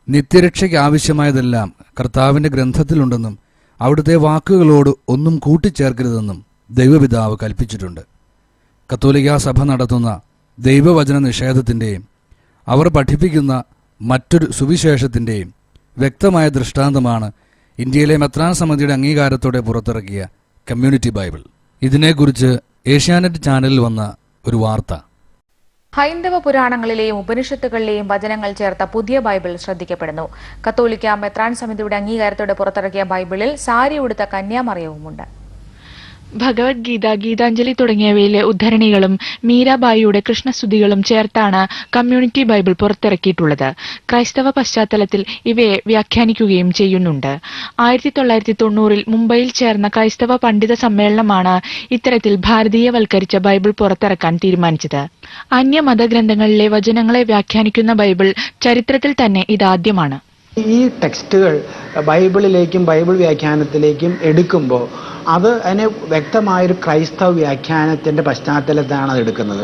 നിത്യരക്ഷയ്ക്ക് ആവശ്യമായതെല്ലാം കർത്താവിൻ്റെ ഗ്രന്ഥത്തിലുണ്ടെന്നും അവിടുത്തെ വാക്കുകളോട് ഒന്നും കൂട്ടിച്ചേർക്കരുതെന്നും ദൈവപിതാവ് കൽപ്പിച്ചിട്ടുണ്ട്. കത്തോലിക്കാ സഭ നടത്തുന്ന ദൈവവചന നിഷേധത്തിൻ്റെയും അവർ പഠിപ്പിക്കുന്ന മറ്റൊരു സുവിശേഷത്തിൻ്റെയും വ്യക്തമായ ദൃഷ്ടാന്തമാണ് ഇന്ത്യയിലെ മെത്രാൻ സമിതിയുടെ അംഗീകാരത്തോടെ പുറത്തിറക്കിയ കമ്മ്യൂണിറ്റി ബൈബിൾ. ഇതിനെക്കുറിച്ച് ഏഷ്യാനെറ്റ് ചാനലിൽ വന്ന ഒരു വാർത്ത. ഹൈന്ദവ പുരാണങ്ങളിലെയും ഉപനിഷത്തുകളിലെയും വചനങ്ങൾ ചേർത്ത പുതിയ ബൈബിൾ ശ്രദ്ധിക്കപ്പെടുന്നു. കത്തോലിക്ക മെത്രാൻ സമിതിയുടെ അംഗീകാരത്തോടെ പുറത്തിറക്കിയ ബൈബിളിൽ സാരി ഉടുത്ത കന്യാമറിയവുമുണ്ട്. ഭഗവത്ഗീത, ഗീതാഞ്ജലി തുടങ്ങിയവയിലെ ഉദ്ധരണികളും മീരാബായിയുടെ കൃഷ്ണസ്തുതികളും ചേർത്താണ് കമ്മ്യൂണിറ്റി ബൈബിൾ പുറത്തിറക്കിയിട്ടുള്ളത്. ക്രൈസ്തവ പശ്ചാത്തലത്തിൽ ഇവയെ വ്യാഖ്യാനിക്കുകയും ചെയ്യുന്നുണ്ട്. 1990 മുംബൈയിൽ ചേർന്ന ക്രൈസ്തവ പണ്ഡിത സമ്മേളനമാണ് ഇത്തരത്തിൽ ഭാരതീയവൽക്കരിച്ച ബൈബിൾ പുറത്തിറക്കാൻ തീരുമാനിച്ചത്. അന്യമതഗ്രന്ഥങ്ങളിലെ വചനങ്ങളെ വ്യാഖ്യാനിക്കുന്ന ബൈബിൾ ചരിത്രത്തിൽ തന്നെ ഇതാദ്യമാണ്. ഈ ടെക്സ്റ്റുകൾ ബൈബിളിലേക്കും ബൈബിൾ വ്യാഖ്യാനത്തിലേക്കും എടുക്കുമ്പോൾ അതിന് വ്യക്തമായൊരു ക്രൈസ്തവ വ്യാഖ്യാനത്തിൻ്റെ പശ്ചാത്തലത്താണ് അത് എടുക്കുന്നത്.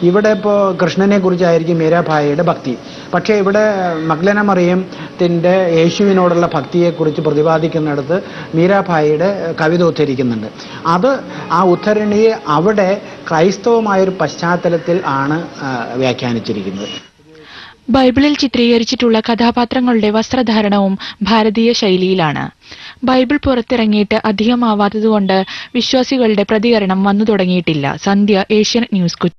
ഇവിടെ ഇപ്പോൾ കൃഷ്ണനെ കുറിച്ചായിരിക്കും മീരാഭായിയുടെ ഭക്തി, പക്ഷേ ഇവിടെ മഗ്ദലന മറിയത്തിൻ്റെ യേശുവിനോടുള്ള ഭക്തിയെക്കുറിച്ച് പ്രതിപാദിക്കുന്നിടത്ത് മീരാഭായിയുടെ കവിത ഉദ്ധരിക്കുന്നുണ്ട്. അത് ആ ഉദ്ധരണിയെ അവിടെ ക്രൈസ്തവമായൊരു പശ്ചാത്തലത്തിൽ ആണ് വ്യാഖ്യാനിച്ചിരിക്കുന്നത്. ബൈബിളിൽ ചിത്രീകരിച്ചിട്ടുള്ള കഥാപാത്രങ്ങളുടെ വസ്ത്രധാരണവും ഭാരതീയ ശൈലിയിലാണ്. ബൈബിൾ പുറത്തിറങ്ങിയിട്ട് അധികമാവാത്തതുകൊണ്ട് വിശ്വാസികളുടെ പ്രതികരണം വന്നു തുടങ്ങിയിട്ടില്ല. സന്ധ്യ, ഏഷ്യാനെറ്റ് ന്യൂസ്, കൊച്ചി.